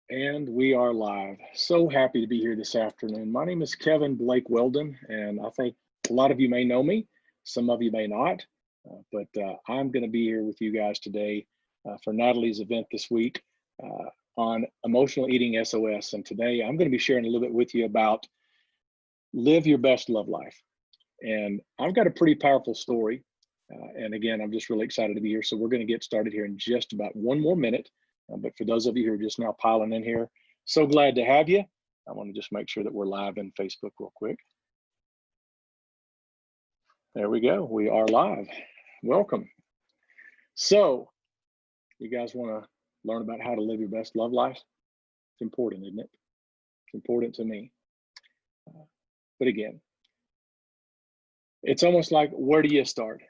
And we are live. So happy to be here this afternoon. My name is Kevin Blake Weldon, and I think a lot of you may know me. Some of you may not, but I'm going to be here with you guys today for Natalie's event this week on Emotional Eating S.O.S. And today I'm going to be sharing a little bit with you about live your best love life. And I've got a pretty powerful story. And again, I'm just really excited to be here. So we're going to get started here in just about one more minute. But for those of you who are just now piling in here, so glad to have you. I want to just make sure that we're live in Facebook real quick. There we go. We are live. Welcome. So you guys want to learn about how to live your best love life? It's important, isn't it? It's important to me. But again, it's almost like, where do you start?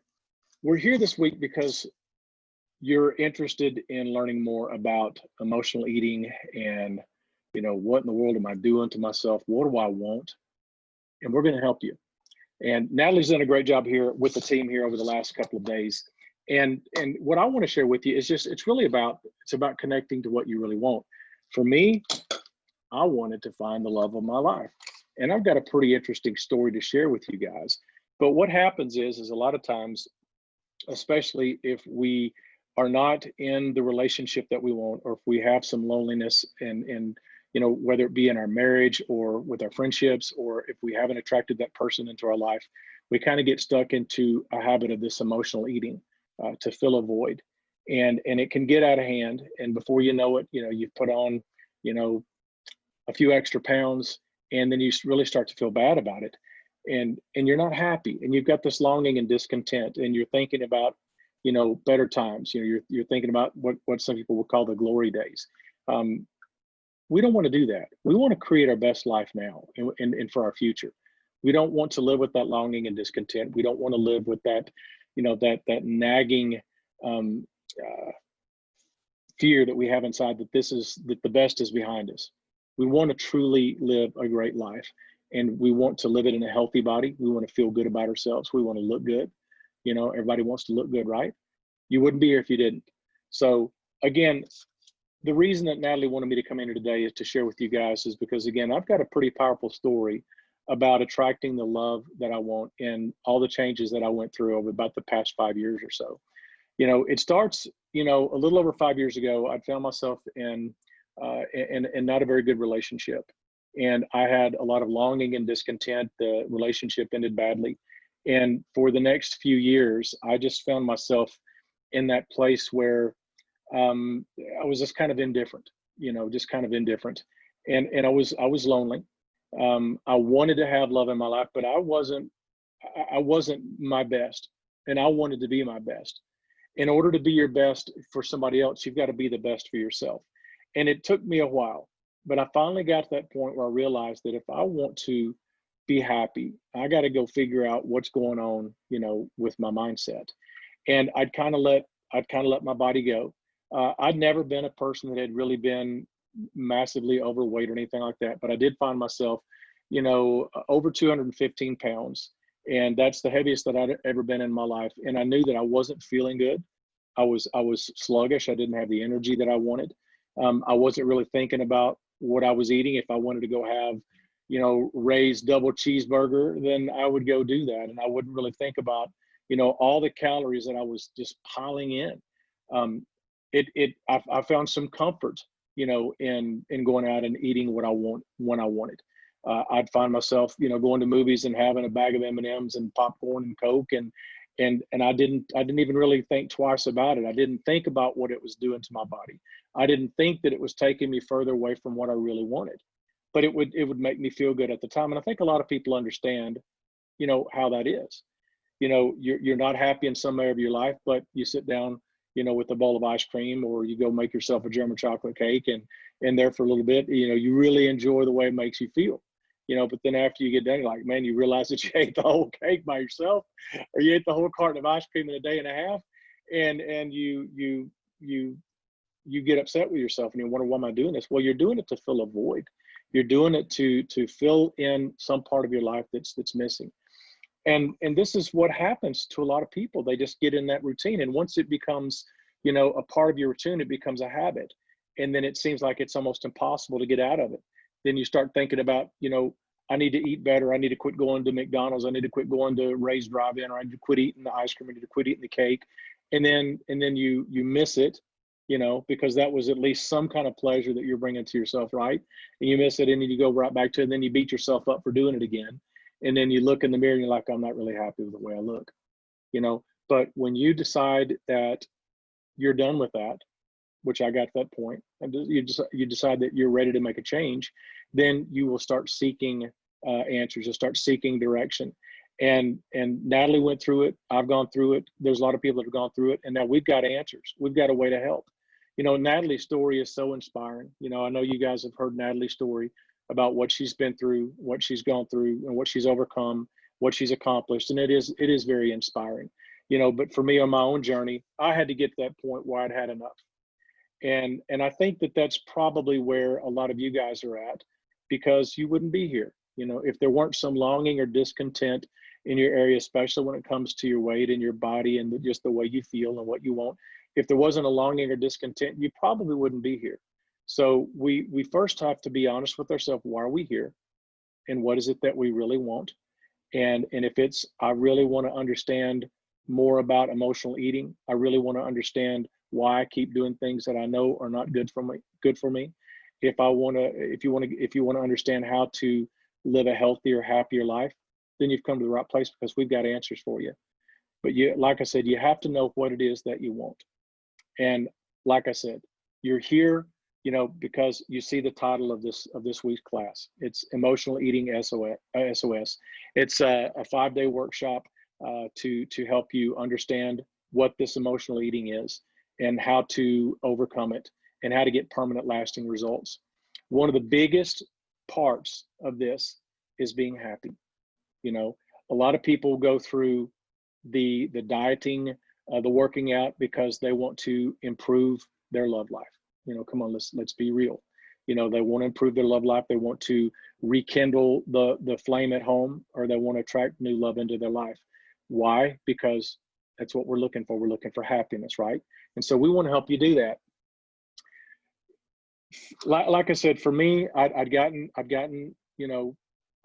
We're here this week because you're interested in learning more about emotional eating and, what in the world am I doing to myself? What do I want? And we're going to help you. And Natalie's done a great job here with the team here over the last couple of days. And what I want to share with you is it's about connecting to what you really want. For me, I wanted to find the love of my life. And I've got a pretty interesting story to share with you guys. But what happens is a lot of times, especially if we are not in the relationship that we want, or if we have some loneliness and whether it be in our marriage or with our friendships, or if we haven't attracted that person into our life, we kind of get stuck into a habit of this emotional eating to fill a void. And it can get out of hand. And before you know it, you've put on, a few extra pounds, and then you really start to feel bad about it. And you're not happy, and you've got this longing and discontent, and you're thinking about better times. You're thinking about what some people would call the glory days. We don't want to do that. We want to create our best life now and for our future. We don't want to live with that longing and discontent. We don't want to live with that, that nagging fear that we have inside that the best is behind us. We want to truly live a great life, and we want to live it in a healthy body. We want to feel good about ourselves. We want to look good. Everybody wants to look good, right? You wouldn't be here if you didn't. So again, the reason that Natalie wanted me to come in here today is to share with you guys is because, again, I've got a pretty powerful story about attracting the love that I want and all the changes that I went through over about the past 5 years or so. It starts, a little over 5 years ago. I found myself in not a very good relationship. And I had a lot of longing and discontent. The relationship ended badly. And for the next few years, I just found myself in that place where I was just kind of indifferent, And I was lonely. I wanted to have love in my life, but I wasn't my best, and I wanted to be my best. In order to be your best for somebody else, you've got to be the best for yourself. And it took me a while, but I finally got to that point where I realized that if I want to be happy, I got to go figure out what's going on, with my mindset. And I'd kind of let my body go. I'd never been a person that had really been massively overweight or anything like that, but I did find myself, over 215 pounds. And that's the heaviest that I'd ever been in my life. And I knew that I wasn't feeling good. I was sluggish. I didn't have the energy that I wanted. I wasn't really thinking about what I was eating. If I wanted to go have, Ray's double cheeseburger, then I would go do that. And I wouldn't really think about, all the calories that I was just piling in. I found some comfort, in going out and eating what I want when I wanted. I'd find myself, going to movies and having a bag of M&Ms and popcorn and Coke, and I didn't even really think twice about it. I didn't think about what it was doing to my body. I didn't think that it was taking me further away from what I really wanted, but it would make me feel good at the time. And I think a lot of people understand, how that is. You're not happy in some area of your life, but you sit down, with a bowl of ice cream, or you go make yourself a German chocolate cake, and there for a little bit, you really enjoy the way it makes you feel. But then after you get done, you're like, man, you realize that you ate the whole cake by yourself, or you ate the whole carton of ice cream in a day and a half, and you get upset with yourself, and you wonder, why am I doing this? Well, you're doing it to fill a void. You're doing it to fill in some part of your life that's missing. And this is what happens to a lot of people. They just get in that routine, and once it becomes, a part of your routine, it becomes a habit. and then it seems like it's almost impossible to get out of it. Then you start thinking about, I need to eat better. I need to quit going to McDonald's. I need to quit going to Ray's Drive-In, or I need to quit eating the ice cream. I need to quit eating the cake. And then you miss it, because that was at least some kind of pleasure that you're bringing to yourself, right? And you miss it, and then you go right back to it, and then you beat yourself up for doing it again. And then you look in the mirror and you're like, I'm not really happy with the way I look, But when you decide that you're done with that, which I got to that point, and you decide that you're ready to make a change, then you will start seeking answers. You'll start seeking direction. And Natalie went through it. I've gone through it. There's a lot of people that have gone through it, and now we've got answers. We've got a way to help. Natalie's story is so inspiring. I know you guys have heard Natalie's story about what she's been through, what she's gone through, and what she's overcome, what she's accomplished, and it is very inspiring. But for me on my own journey, I had to get to that point where I'd had enough. And I think that that's probably where a lot of you guys are at, because you wouldn't be here, if there weren't some longing or discontent in your area, especially when it comes to your weight and your body and just the way you feel and what you want. If there wasn't a longing or discontent, you probably wouldn't be here. So we first have to be honest with ourselves. Why are we here? And what is it that we really want? And if it's, I really want to understand more about emotional eating. I really want to understand why I keep doing things that I know are not good for me. If you want to understand how to live a healthier, happier life, then you've come to the right place, because we've got answers for you. But like I said, you have to know what it is that you want. And like I said, you're here, because you see the title of this week's class. It's Emotional Eating S.O.S. It's a 5-day workshop to help you understand what this emotional eating is and how to overcome it and how to get permanent, lasting results. One of the biggest parts of this is being happy. A lot of people go through the dieting, the working out, because they want to improve their love life. Come on, let's be real. They want to improve their love life. They want to rekindle the flame at home, or they want to attract new love into their life. Why? Because that's what we're looking for. We're looking for happiness, right? And so we want to help you do that. Like I said, for me, I'd gotten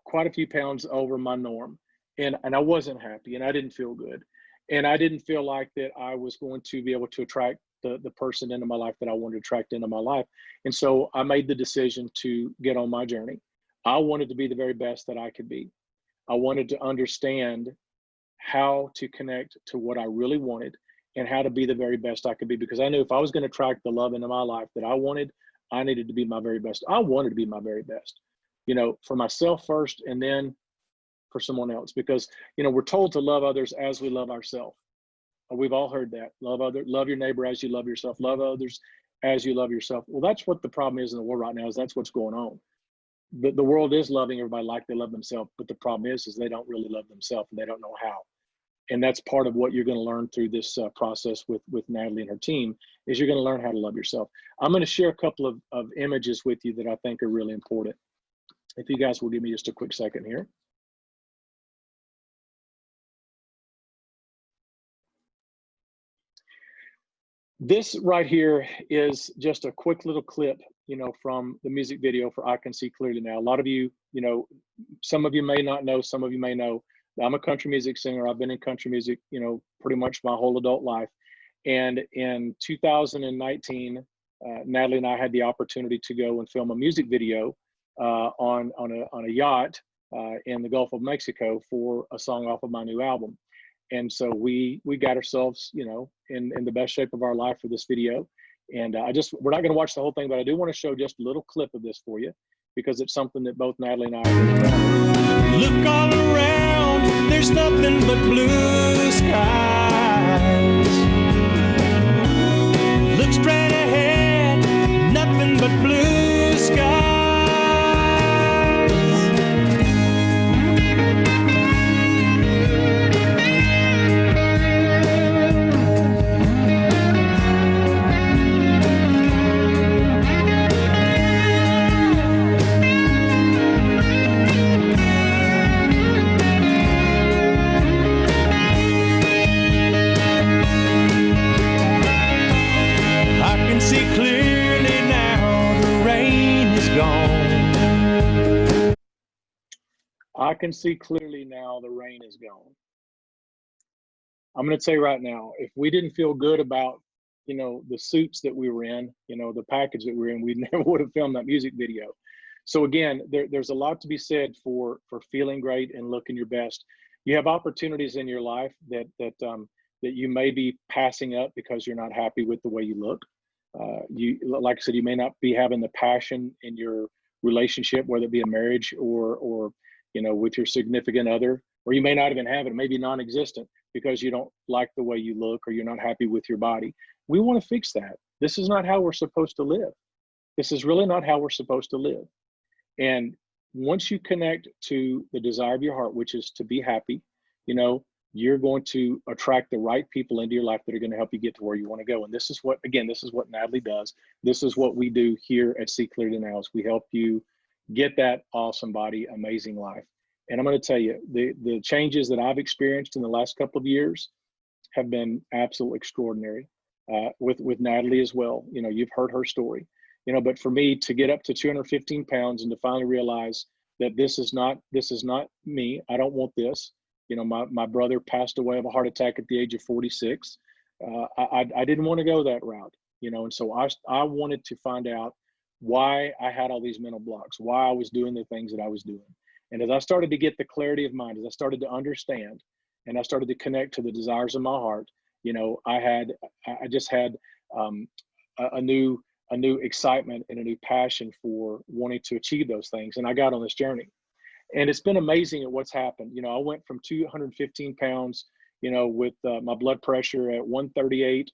quite a few pounds over my norm, and I wasn't happy, and I didn't feel good, and I didn't feel like that I was going to be able to attract the person into my life that I wanted to attract into my life. And so I made the decision to get on my journey. I wanted to be the very best that I could be. I wanted to understand how to connect to what I really wanted and how to be the very best I could be, because I knew if I was going to attract the love into my life that I wanted, I needed to be my very best. I wanted to be my very best, for myself first, and then for someone else, because, we're told to love others as we love ourselves. We've all heard that. Love your neighbor as you love yourself. Love others as you love yourself. Well, that's what the problem is in the world right now, is that's what's going on. The world is loving everybody like they love themselves, but the problem is they don't really love themselves, and they don't know how. And that's part of what you're going to learn through this process with Natalie and her team, is you're going to learn how to love yourself. I'm going to share a couple of images with you that I think are really important. If you guys will give me just a quick second here. This right here is just a quick little clip, from the music video for I Can See Clearly Now. A lot of you, some of you may not know, some of you may know, I'm a country music singer. I've been in country music, pretty much my whole adult life. And in 2019, Natalie and I had the opportunity to go and film a music video on a yacht in the Gulf of Mexico for a song off of my new album. And so we got ourselves, in the best shape of our life for this video. And we're not going to watch the whole thing, but I do want to show just a little clip of this for you, because it's something that both Natalie and I are really proud of. Look all around, there's nothing but blue skies. Look straight ahead, nothing but blue skies. gone. I can see clearly now the rain is gone. I'm going to tell you right now, if we didn't feel good about, the suits that we were in, the package that we were in, we never would have filmed that music video. So again, there's a lot to be said for feeling great and looking your best. You have opportunities in your life that you may be passing up because you're not happy with the way you look. Like I said, you may not be having the passion in your relationship, whether it be a marriage or with your significant other, or you may not even have it, maybe non-existent, because you don't like the way you look or you're not happy with your body. We want to fix that. This is not how we're supposed to live. This is really not how we're supposed to live. And once you connect to the desire of your heart, which is to be happy, you're going to attract the right people into your life that are going to help you get to where you want to go. And this is what Natalie does. This is what we do here at See Clearly Now, is we help you get that awesome body, amazing life. And I'm going to tell you, the changes that I've experienced in the last couple of years have been absolutely extraordinary, with Natalie as well. You've heard her story, but for me to get up to 215 pounds and to finally realize that this is not me. I don't want this. My brother passed away of a heart attack at the age of 46. I didn't want to go that route, and so I wanted to find out why I had all these mental blocks, why I was doing the things that I was doing. And as I started to get the clarity of mind, as I started to understand, and I started to connect to the desires of my heart, I just had a new excitement and a new passion for wanting to achieve those things. And I got on this journey. And it's been amazing at what's happened. I went from 215 pounds, with my blood pressure at 138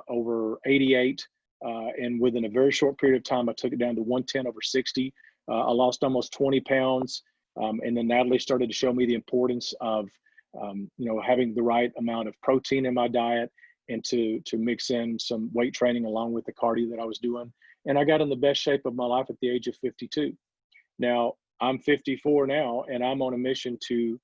over 88. And within a very short period of time, I took it down to 110 over 60. I lost almost 20 pounds. And then Natalie started to show me the importance of, having the right amount of protein in my diet, and to mix in some weight training along with the cardio that I was doing. And I got in the best shape of my life at the age of 52. Now, I'm 54 now, and I'm on a mission to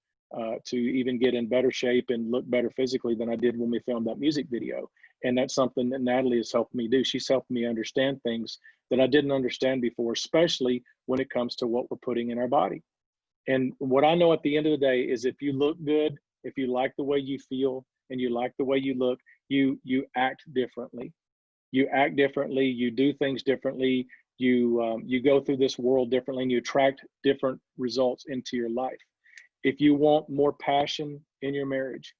even get in better shape and look better physically than I did when we filmed that music video. And that's something that Natalie has helped me do. She's helped me understand things that I didn't understand before, especially when it comes to what we're putting in our body. And what I know at the end of the day is, if you look good, if you like the way you feel and you like the way you look, you act differently. You act differently, you do things differently, you go through this world differently, and you attract different results into your life. If you want more passion in your marriage,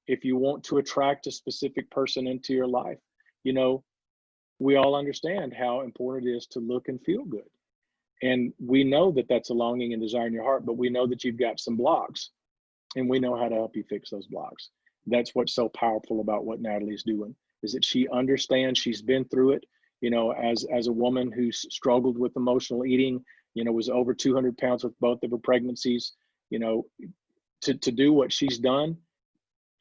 if you want to attract a specific person into your life, we all understand how important it is to look and feel good. And we know that that's a longing and desire in your heart, but we know that you've got some blocks, and we know how to help you fix those blocks. That's what's so powerful about what Natalie's doing, is that she understands, she's been through it, as a woman who's struggled with emotional eating, was over 200 pounds with both of her pregnancies, to do what she's done.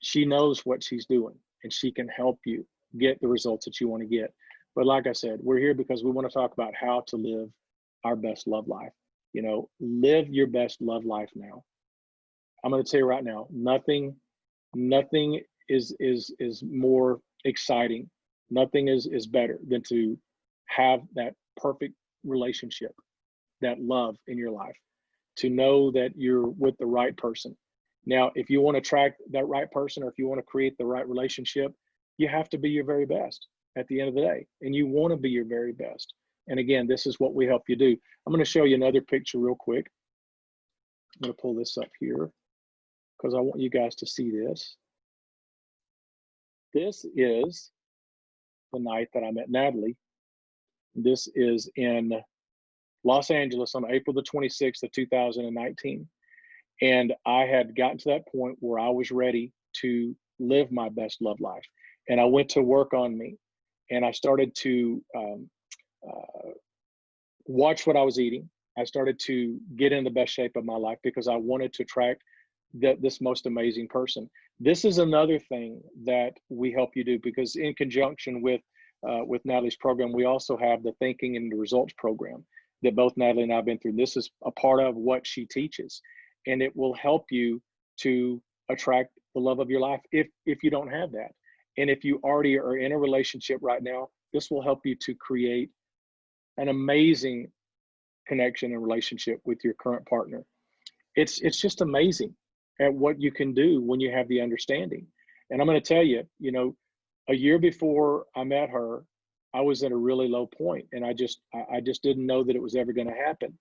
She knows what she's doing, and she can help you get the results that you want to get. But like I said, we're here because we want to talk about how to live our best love life. Live your best love life now. I'm going to tell you right now, nothing is more exciting. Nothing is better than to have that perfect relationship, that love in your life, to know that you're with the right person. Now, if you want to attract that right person, or if you want to create the right relationship, you have to be your very best at the end of the day. And you want to be your very best. And again, this is what we help you do. I'm going to show you another picture real quick. I'm going to pull this up here because I want you guys to see this. This is the night that I met Natalie. This is in Los Angeles on April the 26th of 2019. And I had gotten to that point where I was ready to live my best love life. And I went to work on me, and I started to watch what I was eating. I started to get in the best shape of my life because I wanted to attract this most amazing person. This is another thing that we help you do, because in conjunction with Natalie's program, we also have the Thinking and the Results program that both Natalie and I have been through. This is a part of what she teaches, and it will help you to attract the love of your life if you don't have that. And if you already are in a relationship right now, this will help you to create an amazing connection and relationship with your current partner. It's just amazing at what you can do when you have the understanding. And I'm going to tell you, you know, a year before I met her, I was at a really low point, and I just didn't know that it was ever going to happen.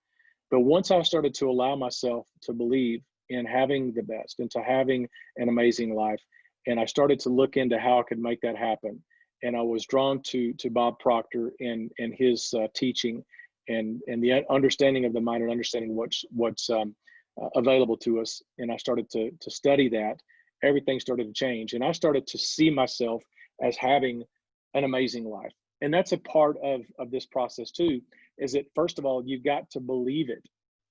But once I started to allow myself to believe in having the best and to having an amazing life, and I started to look into how I could make that happen, and I was drawn to Bob Proctor and his teaching and the understanding of the mind and understanding what's available to us. And I started to study that. Everything started to change, and I started to see myself as having an amazing life. And that's a part of this process too, is that first of all, you've got to believe it,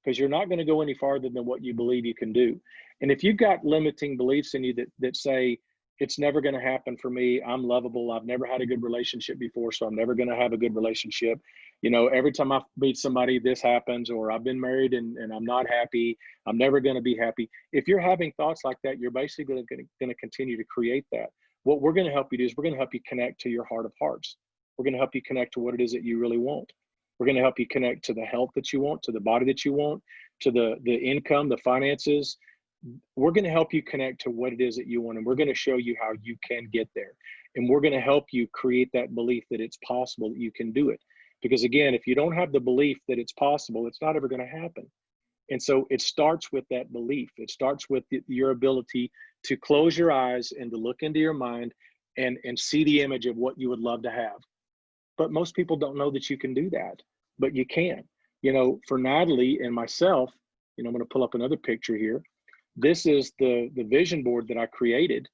because you're not going to go any farther than what you believe you can do. And if you've got limiting beliefs in you that say, it's never going to happen for me, I'm lovable, I've never had a good relationship before, so I'm never going to have a good relationship, you know, every time I meet somebody this happens, or I've been married and I'm not happy, I'm never going to be happy. If you're having thoughts like that, you're basically going to continue to create that. What we're going to help you do is we're going to help you connect to your heart of hearts. We're going to help you connect to what it is that you really want. We're going to help you connect to the health that you want, to the body that you want, to the income, the finances. We're going to help you connect to what it is that you want, and we're going to show you how you can get there. And we're going to help you create that belief that it's possible, that you can do it. Because again, if you don't have the belief that it's possible, it's not ever going to happen. And so it starts with that belief. It starts with your ability to close your eyes and to look into your mind and see the image of what you would love to have. But most people don't know that you can do that, but you can. You know, for Natalie and myself, you know, I'm going to pull up another picture here. This is the vision board that I created,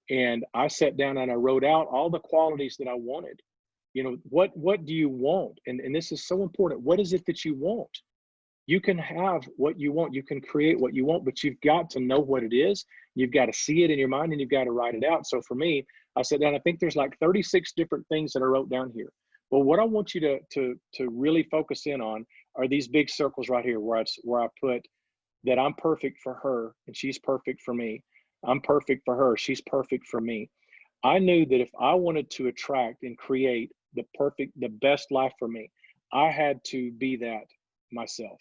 and I sat down and I wrote out all the qualities that I wanted. You know, what do you want? And this is so important. What is it that you want? You can have what you want, you can create what you want, but you've got to know what it is. You've got to see it in your mind, and you've got to write it out. So for me, I sat down, I think there's like 36 different things that I wrote down here. Well, what I want you to really focus in on are these big circles right here, where I put that I'm perfect for her and she's perfect for me. I'm perfect for her, she's perfect for me. I knew that if I wanted to attract and create the best life for me, I had to be that myself.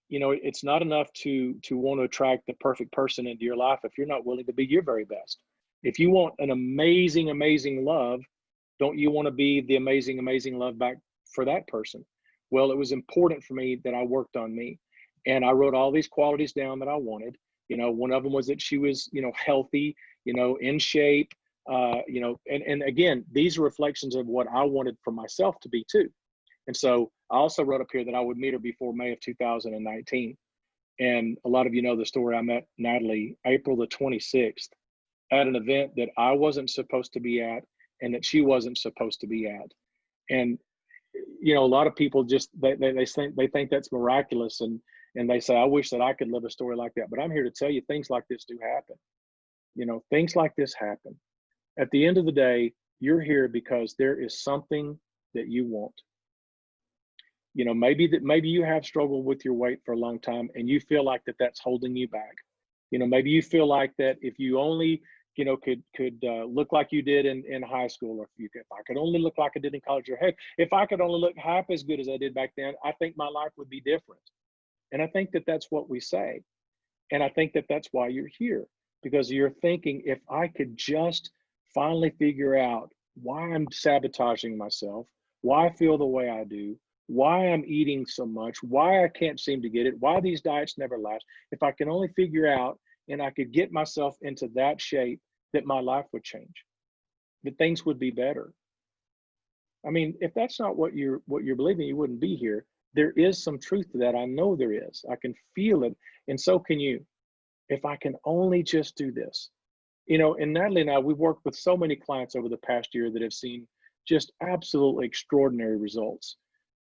You know, it's not enough to want to attract the perfect person into your life if you're not willing to be your very best. If you want an amazing, amazing love, don't you want to be the amazing, amazing love back for that person? Well, it was important for me that I worked on me. And I wrote all these qualities down that I wanted. You know, one of them was that she was, you know, healthy, you know, in shape, you know, and again, these are reflections of what I wanted for myself to be too. And so I also wrote up here that I would meet her before May of 2019. And a lot of you know the story. I met Natalie April the 26th at an event that I wasn't supposed to be at and that she wasn't supposed to be at. And, you know, a lot of people just, they think that's miraculous. And they say, I wish that I could live a story like that. But I'm here to tell you, things like this do happen. You know, things like this happen. At the end of the day, you're here because there is something that you want. You know, maybe you have struggled with your weight for a long time and you feel like that's holding you back. You know, maybe you feel like that if you only, you know, could look like you did in high school, or if I could only look like I did in college, or heck, if I could only look half as good as I did back then, I think my life would be different. And I think that that's what we say. And I think that that's why you're here, because you're thinking, if I could just finally figure out why I'm sabotaging myself, why I feel the way I do, why I'm eating so much, why I can't seem to get it, why these diets never last. If I can only figure out and I could get myself into that shape, that my life would change, that things would be better. I mean, if that's not what you're believing, you wouldn't be here. There is some truth to that. I know there is. I can feel it, and so can you. If I can only just do this. You know, and Natalie and I, we've worked with so many clients over the past year that have seen just absolutely extraordinary results.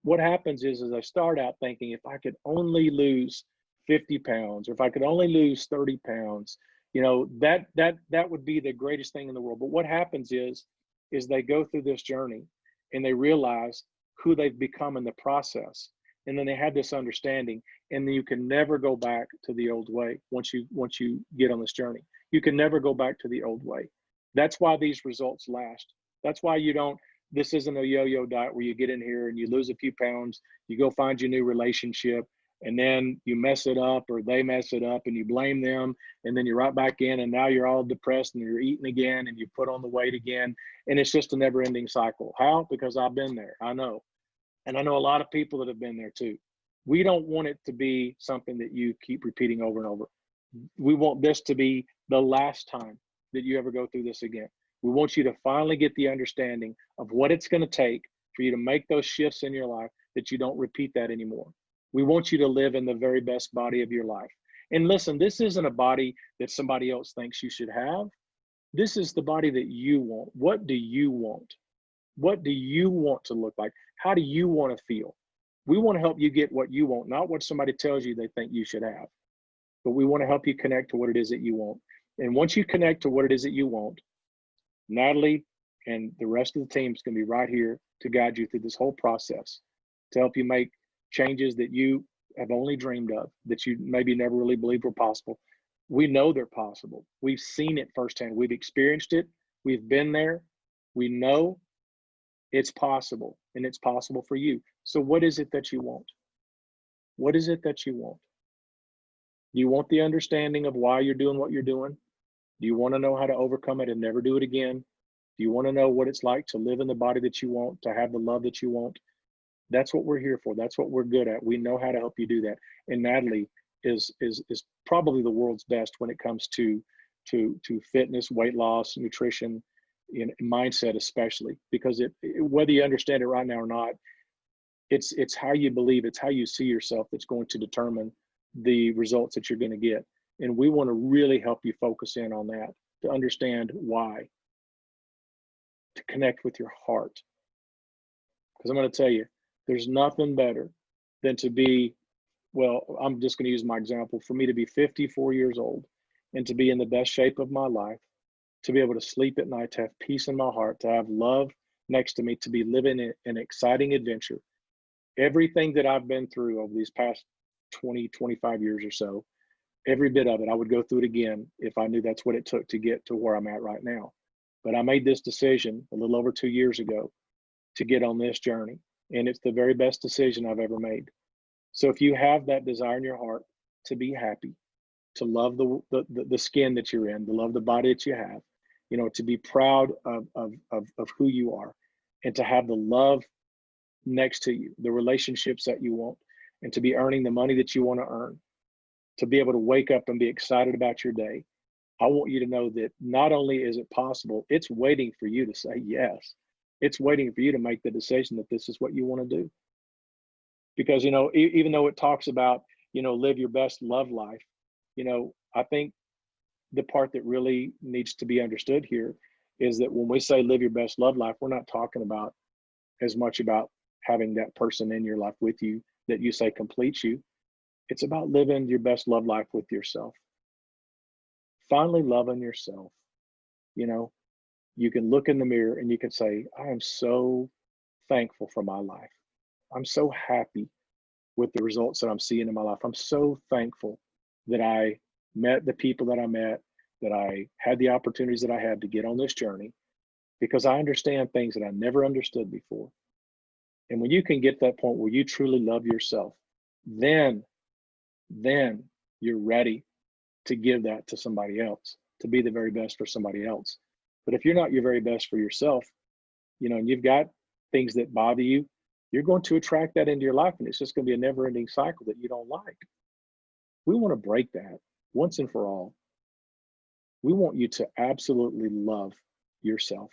What happens is I start out thinking, if I could only lose 50 pounds, or if I could only lose 30 pounds, you know, that would be the greatest thing in the world. But what happens is they go through this journey and they realize who they've become in the process. And then they have this understanding, and then you can never go back to the old way once you get on this journey. You can never go back to the old way. That's why these results last. That's why you don't This isn't a yo-yo diet where you get in here and you lose a few pounds, you go find your new relationship, and then you mess it up or they mess it up and you blame them, and then you're right back in, and now you're all depressed and you're eating again and you put on the weight again, and it's just a never-ending cycle. How? Because I've been there. I know. And I know a lot of people that have been there too. We don't want it to be something that you keep repeating over and over. We want this to be the last time that you ever go through this again. We want you to finally get the understanding of what it's going to take for you to make those shifts in your life, that you don't repeat that anymore. We want you to live in the very best body of your life. And listen, this isn't a body that somebody else thinks you should have. This is the body that you want. What do you want? What do you want to look like? How do you want to feel? We want to help you get what you want, not what somebody tells you they think you should have. But we want to help you connect to what it is that you want. And once you connect to what it is that you want, Natalie and the rest of the team is going to be right here to guide you through this whole process, to help you make changes that you have only dreamed of, that you maybe never really believed were possible. We know they're possible. We've seen it firsthand. We've experienced it. We've been there. We know it's possible, and it's possible for you. So what is it that you want? What is it that you want? Do you want the understanding of why you're doing what you're doing? Do you want to know how to overcome it and never do it again? Do you want to know what it's like to live in the body that you want, to have the love that you want? That's what we're here for. That's what we're good at. We know how to help you do that. And Natalie is probably the world's best when it comes to fitness, weight loss, nutrition, and mindset, especially because whether you understand it right now or not, it's how you believe, it's how you see yourself that's going to determine the results that you're going to get. And we want to really help you focus in on that, to understand why, to connect with your heart. Because I'm going to tell you, there's nothing better than to be, well, I'm just going to use my example, for me to be 54 years old and to be in the best shape of my life, to be able to sleep at night, to have peace in my heart, to have love next to me, to be living an exciting adventure. Everything that I've been through over these past 20, 25 years or so, every bit of it, I would go through it again if I knew that's what it took to get to where I'm at right now. But I made this decision a little over 2 years ago to get on this journey, and it's the very best decision I've ever made. So if you have that desire in your heart to be happy, to love the skin that you're in, to love the body that you have, to be proud of who you are, and to have the love next to you, the relationships that you want, and to be earning the money that you want to earn, to be able to wake up and be excited about your day. I want you to know that not only is it possible, it's waiting for you to say yes. It's waiting for you to make the decision that this is what you want to do. Because, even though it talks about, live your best love life, I think the part that really needs to be understood here is that when we say live your best love life, we're not talking about as much about having that person in your life with you that you say completes you. It's about living your best love life with yourself. Finally loving yourself. You can look in the mirror and you can say, I am so thankful for my life. I'm so happy with the results that I'm seeing in my life. I'm so thankful that I met the people that I met, that I had the opportunities that I had to get on this journey, because I understand things that I never understood before. And when you can get to that point where you truly love yourself, then you're ready to give that to somebody else, to be the very best for somebody else. But if you're not your very best for yourself, and you've got things that bother you, you're going to attract that into your life, and it's just going to be a never-ending cycle that you don't like. We want to break that once and for all. We want you to absolutely love yourself.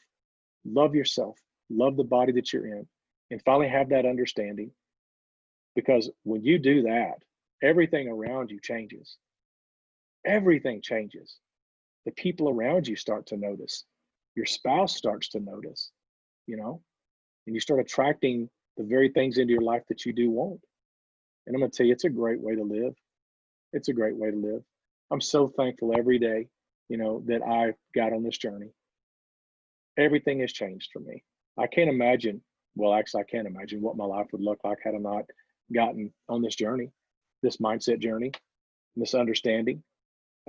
Love yourself. Love the body that you're in, and finally have that understanding. Because when you do that, everything around you changes. Everything changes. The people around you start to notice. Your spouse starts to notice, and you start attracting the very things into your life that you do want. And I'm going to tell you, it's a great way to live. It's a great way to live. I'm so thankful every day, that I got on this journey. Everything has changed for me. I can't imagine, I can't imagine what my life would look like had I not gotten on this journey, this mindset journey, this understanding.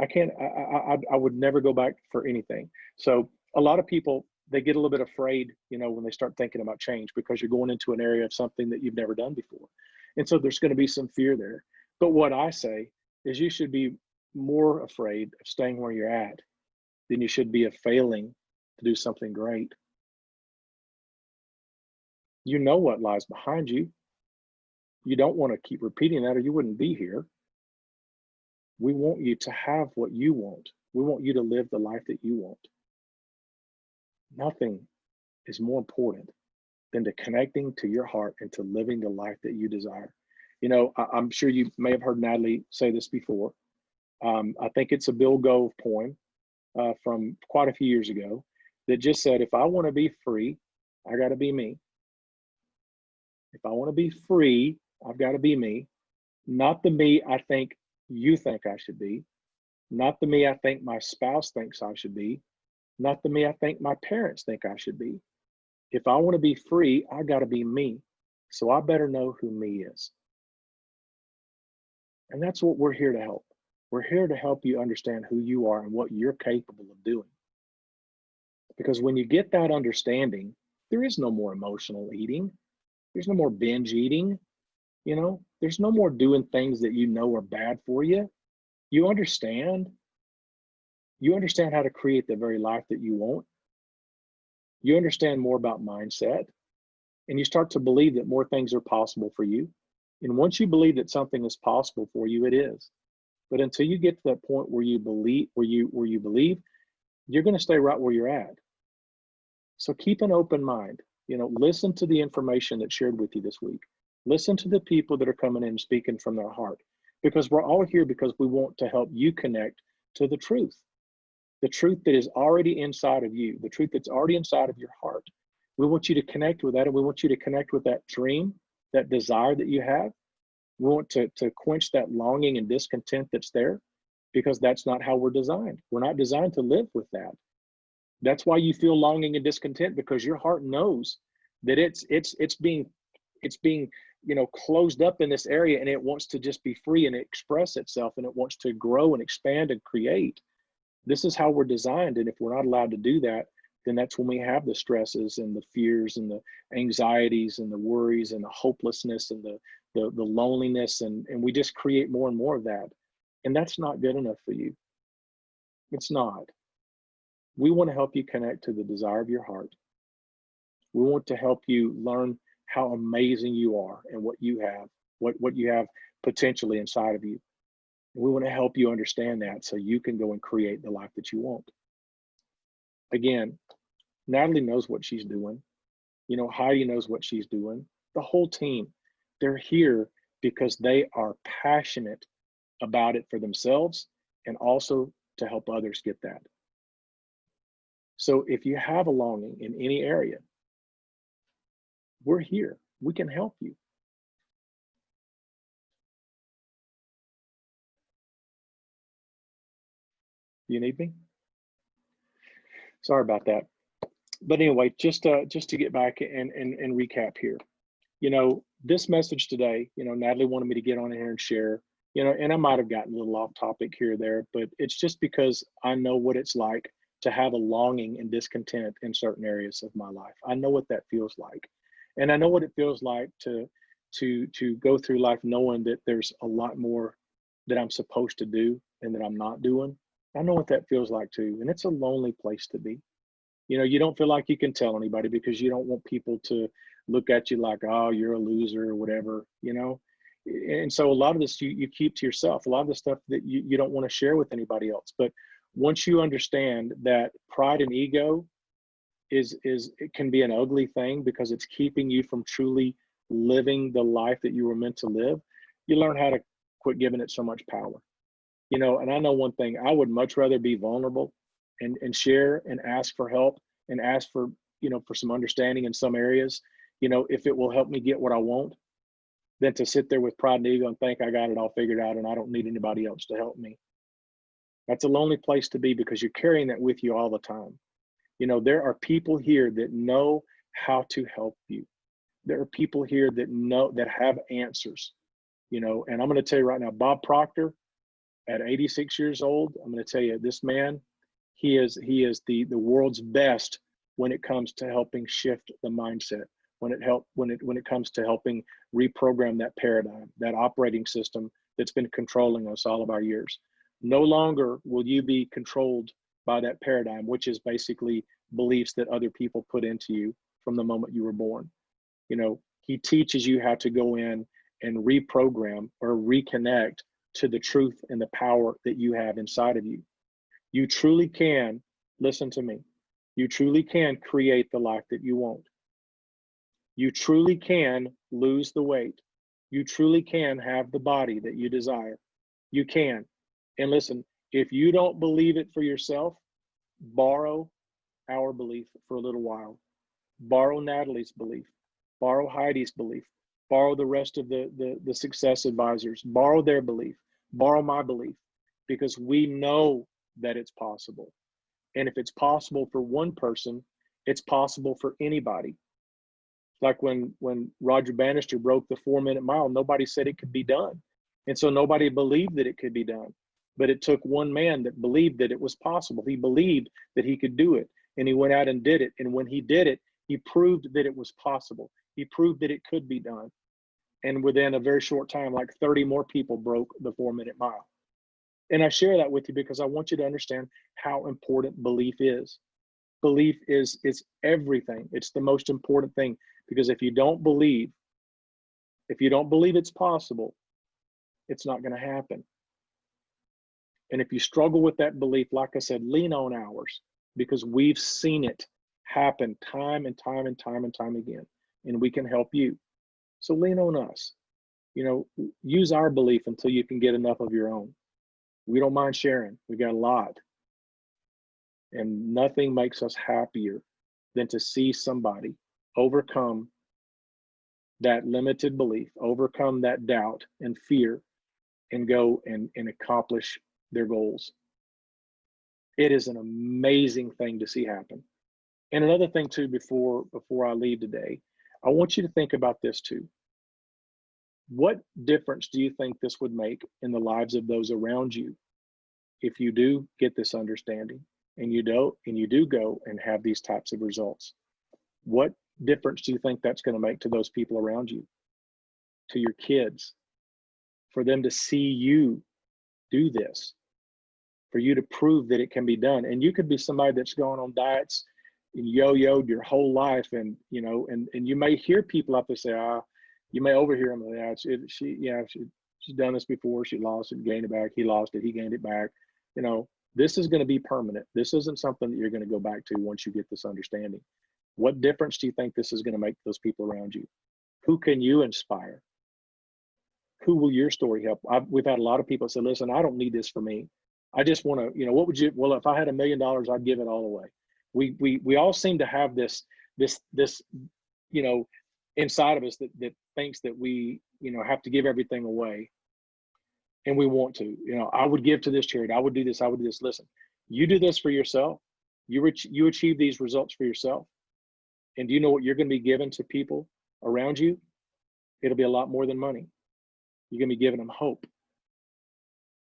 I would never go back for anything. So a lot of people they get a little bit afraid, when they start thinking about change, because you're going into an area of something that you've never done before. And so there's going to be some fear there. But what I say is you should be more afraid of staying where you're at than you should be of failing to do something great. You know what lies behind you. You don't want to keep repeating that, or you wouldn't be here. We want you to have what you want. We want you to live the life that you want. Nothing is more important than to connecting to your heart and to living the life that you desire. I'm sure you may have heard Natalie say this before. I think it's a Bill Gove poem from quite a few years ago that just said, if I want to be free, I got to be me. If I want to be free, I've got to be me. Not the me I think you think I should be. Not the me I think my spouse thinks I should be. Not the me I think my parents think I should be. If I want to be free, I got to be me. So I better know who me is. And that's what we're here to help. We're here to help you understand who you are and what you're capable of doing. Because when you get that understanding, there is no more emotional eating. There's no more binge eating. There's no more doing things that are bad for you. You understand. You understand how to create the very life that you want. You understand more about mindset, and you start to believe that more things are possible for you. And once you believe that something is possible for you, it is. But until you get to that point where you believe, you're going to stay right where you're at. So keep an open mind. Listen to the information that's shared with you this week. Listen to the people that are coming in and speaking from their heart, because we're all here because we want to help you connect to the truth that is already inside of you, the truth that's already inside of your heart. We want you to connect with that, and we want you to connect with that dream, that desire that you have. We want to quench that longing and discontent that's there, because that's not how we're designed. We're not designed to live with that. That's why you feel longing and discontent, because your heart knows that it's being closed up in this area, and it wants to just be free and express itself, and it wants to grow and expand and create. This is how we're designed. And if we're not allowed to do that, then that's when we have the stresses and the fears and the anxieties and the worries and the hopelessness and the loneliness, and we just create more and more of that. And that's not good enough for you. It's not. We want to help you connect to the desire of your heart. We want to help you learn how amazing you are and what you have, what you have potentially inside of you. And we want to help you understand that so you can go and create the life that you want. Again, Natalie knows what she's doing. Heidi knows what she's doing. The whole team, they're here because they are passionate about it for themselves and also to help others get that. So if you have a longing in any area, we're here. We can help you. You need me? Sorry about that. But anyway, just to get back and recap here. This message today, Natalie wanted me to get on here and share, and I might have gotten a little off topic here or there, but it's just because I know what it's like to have a longing and discontent in certain areas of my life. I know what that feels like. And I know what it feels like to go through life knowing that there's a lot more that I'm supposed to do and that I'm not doing. I know what that feels like too. And it's a lonely place to be. You don't feel like you can tell anybody because you don't want people to look at you like, oh, you're a loser or whatever, And so a lot of this you keep to yourself, a lot of the stuff that you don't want to share with anybody else. But once you understand that pride and ego it can be an ugly thing because it's keeping you from truly living the life that you were meant to live, you learn how to quit giving it so much power. And I know one thing, I would much rather be vulnerable and share and ask for help and ask for, for some understanding in some areas, if it will help me get what I want, than to sit there with pride and ego and think I got it all figured out and I don't need anybody else to help me. That's a lonely place to be because you're carrying that with you all the time. There are people here that know how to help you. There are people here that have answers, and I'm going to tell you right now, Bob Proctor, at 86 years old, I'm going to tell you, this man, he is the world's best when it comes to helping shift the mindset, when it comes to helping reprogram that paradigm, that operating system that's been controlling us all of our years. No longer will you be controlled by that paradigm, which is basically beliefs that other people put into you from the moment you were born. You know, he teaches you how to go in and reprogram or reconnect to the truth and the power that you have inside of you. You truly can, listen to me, you truly can create the life that you want. You truly can lose the weight. You truly can have the body that you desire. You can. And listen, if you don't believe it for yourself, borrow our belief for a little while. Borrow Natalie's belief. Borrow Heidi's belief. Borrow the rest of the success advisors. Borrow their belief. Borrow my belief, because we know that it's possible. And if it's possible for one person, it's possible for anybody. Like when Roger Bannister broke the 4-minute mile, nobody said it could be done. And so nobody believed that it could be done. But it took one man that believed that it was possible. He believed that he could do it, and he went out and did it. And when he did it, he proved that it was possible. He proved that it could be done. And within a very short time, like 30 more people broke the 4-minute mile. And I share that with you because I want you to understand how important belief is. Belief is everything. It's the most important thing, because if you don't believe it's possible, it's not going to happen. And if you struggle with that belief, like I said, lean on ours, because we've seen it happen time and time and time and time again, and we can help you. So lean on us. You know, use our belief until you can get enough of your own. We don't mind sharing. We got a lot. And nothing makes us happier than to see somebody overcome that limited belief, overcome that doubt and fear, and go and accomplish their goals. It is an amazing thing to see happen. And another thing too, before I leave today, I want you to think about this too. What difference do you think this would make in the lives of those around you if you do get this understanding and you do go and have these types of results? What difference do you think that's going to make to those people around you, to your kids, for them to see you do this, for you to prove that it can be done? And you could be somebody that's gone on diets and yo-yoed your whole life, and you know, and you may hear people out there say, you may overhear them, she's done this before, she lost it, gained it back, he lost it, he gained it back. You know, this is going to be permanent. This isn't something that you're going to go back to once you get this understanding. What difference do you think this is going to make to those people around you? Who can you inspire? Who will your story help? We've had a lot of people say, listen, I don't need this for me. I just want to, what would you, well, if I had $1 million, I'd give it all away. We all seem to have this, inside of us that thinks that we, have to give everything away. And we want to, I would give to this charity. I would do this. I would do this. Listen, you do this for yourself. You achieve these results for yourself. And do you know what you're going to be given to people around you? It'll be a lot more than money. You're going to be giving them hope.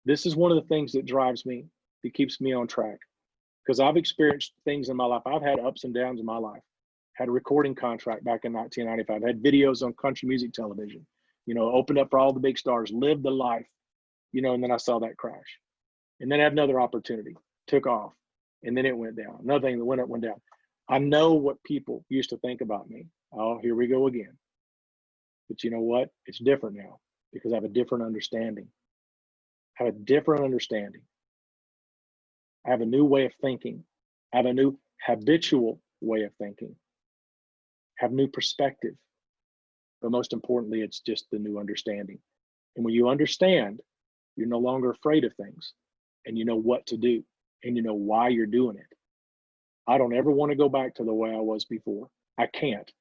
This is one of the things that drives me, that keeps me on track, because I've experienced things in my life. I've had ups and downs in my life. Had a recording contract back in 1995. Had videos on country music television, opened up for all the big stars, lived the life, and then I saw that crash. And then I had another opportunity, took off, and then it went down. Another thing that went up, went down. I know what people used to think about me. Oh, here we go again. But you know what? It's different now, because I have a different understanding. I have a different understanding. I have a new way of thinking. I have a new habitual way of thinking. I have new perspective. But most importantly, it's just the new understanding. And when you understand, you're no longer afraid of things, and you know what to do, and you know why you're doing it. I don't ever want to go back to the way I was before. I can't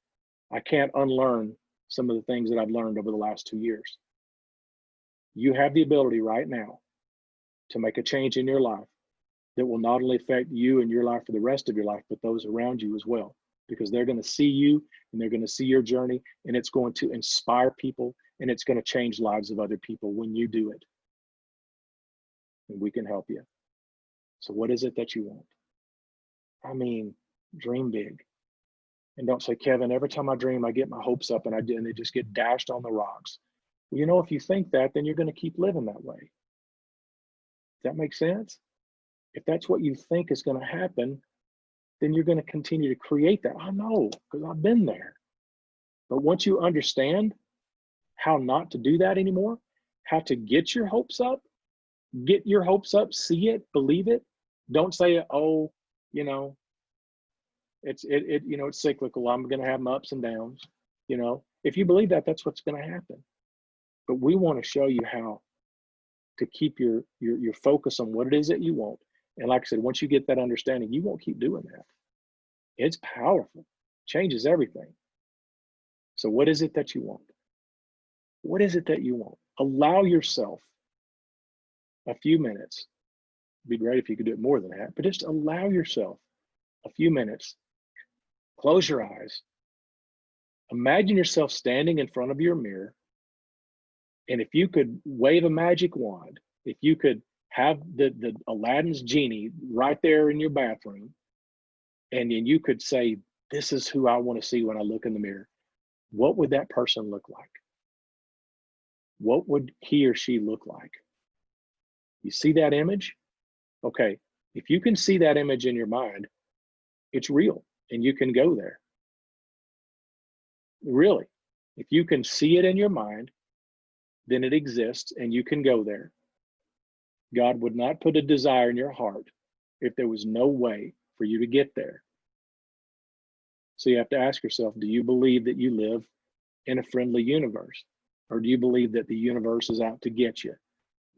unlearn some of the things that I've learned over the last 2 years. You have the ability right now to make a change in your life that will not only affect you and your life for the rest of your life, but those around you as well, because they're going to see you and they're going to see your journey, and it's going to inspire people, and it's going to change lives of other people when you do it. And we can help you. So what is it that you want? I mean, Dream big. And don't say, Kevin, every time I dream, I get my hopes up and and they just get dashed on the rocks. Well, you know, if you think that, then you're going to keep living that way. Does that make sense? If that's what you think is going to happen, then you're going to continue to create that. I know, because I've been there. But once you understand how not to do that anymore, how to get your hopes up, see it, believe it. Don't say, oh, you know, it's cyclical. I'm going to have my ups and downs. You know, if you believe that, that's what's going to happen. But we want to show you how to keep your focus on what it is that you want. And like I said, once you get that understanding, you won't keep doing that. It's powerful, changes everything. So what is it that you want? What is it that you want? Allow yourself a few minutes. It'd be great if you could do it more than that, but just allow yourself a few minutes. Close your eyes. Imagine yourself standing in front of your mirror. And if you could wave a magic wand, if you could have the Aladdin's genie right there in your bathroom, and then you could say, this is who I want to see when I look in the mirror, what would that person look like? What would he or she look like? You see that image? Okay, if you can see that image in your mind, it's real and you can go there. Really, if you can see it in your mind, then it exists and you can go there. God would not put a desire in your heart if there was no way for you to get there. So you have to ask yourself, do you believe that you live in a friendly universe? Or do you believe that the universe is out to get you?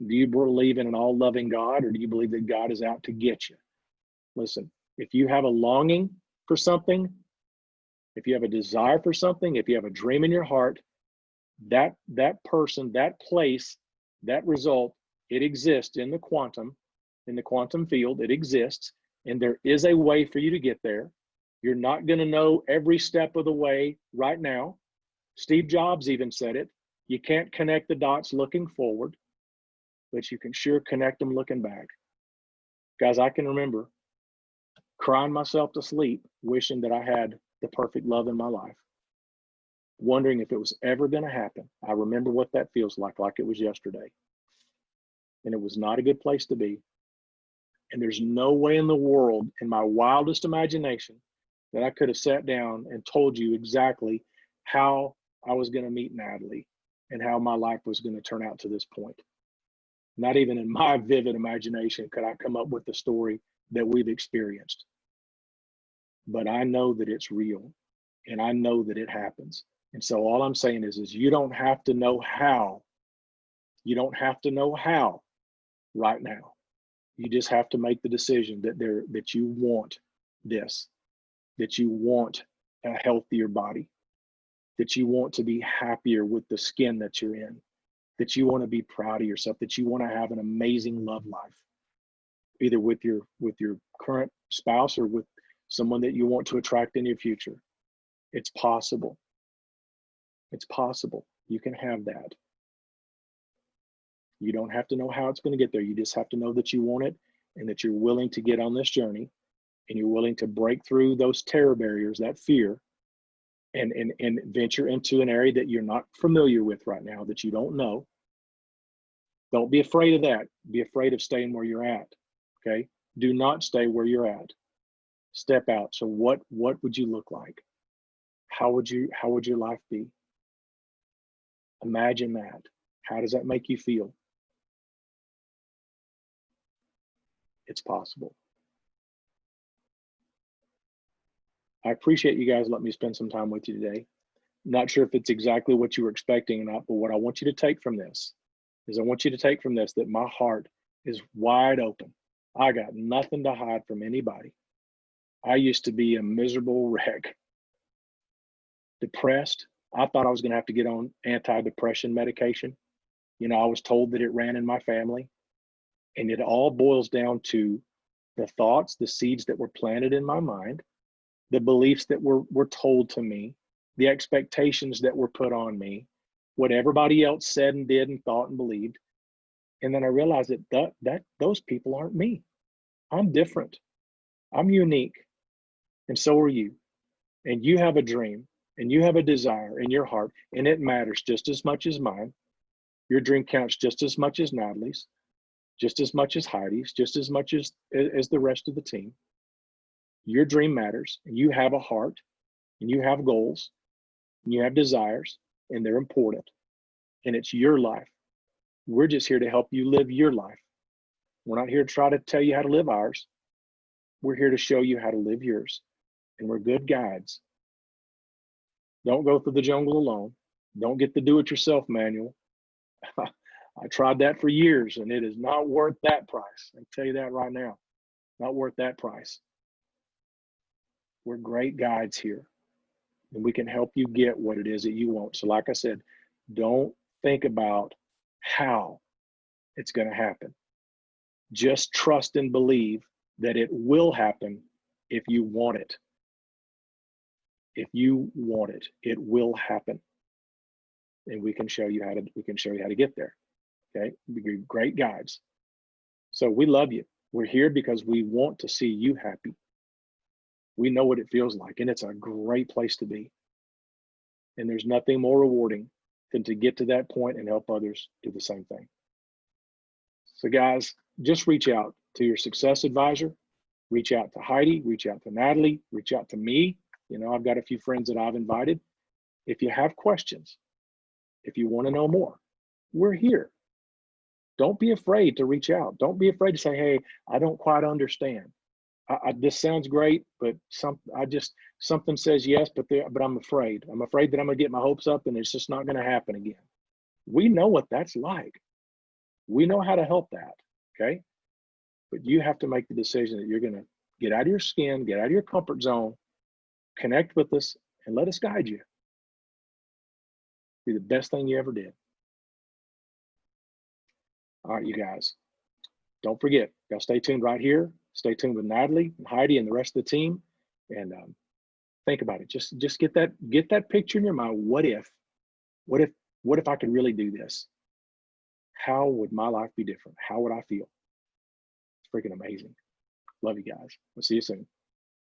Do you believe in an all-loving God, or do you believe that God is out to get you? Listen, if you have a longing for something, if you have a desire for something, if you have a dream in your heart, that person, that place, that result, it exists in the quantum field, it exists, and there is a way for you to get there. You're not going to know every step of the way right now. Steve Jobs even said it. You can't connect the dots looking forward, but you can sure connect them looking back. Guys, I can remember crying myself to sleep, wishing that I had the perfect love in my life, wondering if it was ever going to happen. I remember what that feels like it was yesterday. And it was not a good place to be. And there's no way in the world, in my wildest imagination, that I could have sat down and told you exactly how I was going to meet Natalie and how my life was going to turn out to this point. Not even in my vivid imagination could I come up with the story that we've experienced. But I know that it's real, and I know that it happens. And so all I'm saying is you don't have to know how. You don't have to know how right now. You just have to make the decision that you want this, that you want a healthier body, that you want to be happier with the skin that you're in, that you want to be proud of yourself, that you want to have an amazing love life, either with your current spouse or with someone that you want to attract in your future. It's possible. It's possible. You can have that. You don't have to know how it's going to get there. You just have to know that you want it and that you're willing to get on this journey, and you're willing to break through those terror barriers, that fear, and venture into an area that you're not familiar with right now, that you don't know. Don't be afraid of that. Be afraid of staying where you're at. Okay? Do not stay where you're at. Step out. So what would you look like? How would your life be? Imagine that. How does that make you feel? It's possible. I appreciate you guys letting me spend some time with you today. Not sure if it's exactly what you were expecting or not, but what I want you to take from this is that my heart is wide open. I got nothing to hide from anybody. I used to be a miserable wreck, depressed. I thought I was going to have to get on antidepressant medication. You know, I was told that it ran in my family, and it all boils down to the thoughts, the seeds that were planted in my mind, the beliefs that were told to me, the expectations that were put on me, what everybody else said and did and thought and believed. And then I realized that those people aren't me. I'm different. I'm unique. and so are you. And you have a dream, and you have a desire in your heart, and it matters just as much as mine. Your dream counts just as much as Natalie's, just as much as Heidi's, just as much as the rest of the team. Your dream matters, and you have a heart, and you have goals, and you have desires, and they're important. And it's your life. We're just here to help you live your life. We're not here to try to tell you how to live ours. We're here to show you how to live yours. And we're good guides. Don't go through the jungle alone. Don't get the do-it-yourself manual. I tried that for years, and it is not worth that price. I can tell you that right now. Not worth that price. We're great guides here, and we can help you get what it is that you want. So like I said, don't think about how it's going to happen. Just trust and believe that it will happen if you want it. If you want it, it will happen. And we can show you how to get there. Okay, we're great guides. So we love you. We're here because we want to see you happy. We know what it feels like, and it's a great place to be. And there's nothing more rewarding than to get to that point and help others do the same thing. So guys, just reach out to your success advisor, reach out to Heidi, reach out to Natalie, reach out to me. You know, I've got a few friends that I've invited. If you have questions, if you want to know more, we're here. Don't be afraid to reach out. Don't be afraid to say, hey, I don't quite understand. This sounds great, but something says yes, but I'm afraid. I'm afraid that I'm gonna get my hopes up and it's just not gonna happen again. We know what that's like. We know how to help that, okay? But you have to make the decision that you're gonna get out of your skin, get out of your comfort zone, connect with us, and let us guide you. Be the best thing you ever did. All right, you guys, don't forget, gotta stay tuned right here. Stay tuned with Natalie and Heidi and the rest of the team, and think about it. Just get that picture in your mind. What if I could really do this? How would my life be different? How would I feel? It's freaking amazing. Love you guys. We'll see you soon.